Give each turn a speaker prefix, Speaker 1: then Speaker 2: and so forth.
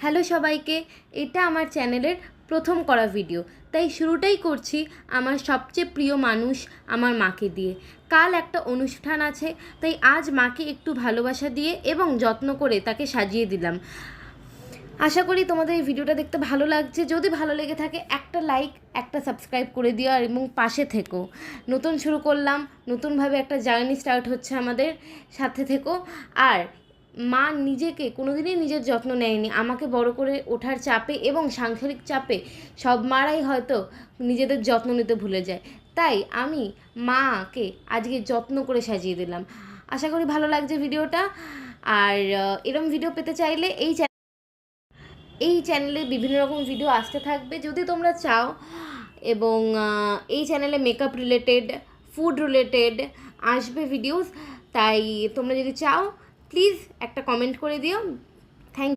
Speaker 1: Hello সবাইকে, এটা আমার চ্যানেলের প্রথম করা ভিডিও, তাই শুরুটাই করছি আমার সবচেয়ে প্রিয় মানুষ আমার মাকে দিয়ে। কাল একটা অনুষ্ঠান আছে, তাই আজ মাকে একটু ভালোবাসা দিয়ে এবং যত্ন করে তাকে সাজিয়ে দিলাম। আশা করি তোমাদের এই ভিডিওটা দেখতে ভালো লাগছে। যদি ভালো লেগে থাকে একটা লাইক, একটা সাবস্ক্রাইব করে দিও আর এবং পাশে থেকো। নতুন শুরু করলাম, নতুনভাবে একটা জার্নি স্টার্ট হচ্ছে আমাদের, সাথে থেকো। আর মা নিজেকে কোনোদিনই নিজের যত্ন নেয়নি। আমাকে বড় করে ওঠার চাপে এবং সাংসারিক চাপে সব মারাই হয়তো নিজেদের যত্ন নিতে ভুলে যায়। তাই আমি মাকে আজকে যত্ন করে সাজিয়ে দিলাম। আশা করি ভালো লাগছে ভিডিওটা। আর এরকম ভিডিও পেতে চাইলে এই চ্যানেলে বিভিন্ন রকম ভিডিও আসতে থাকবে যদি তোমরা চাও। এবং এই চ্যানেলে মেকআপ রিলেটেড, ফুড রিলেটেড আসবে ভিডিওস। তাই তোমরা যদি চাও প্লিজ একটা কমেন্ট করে দিও।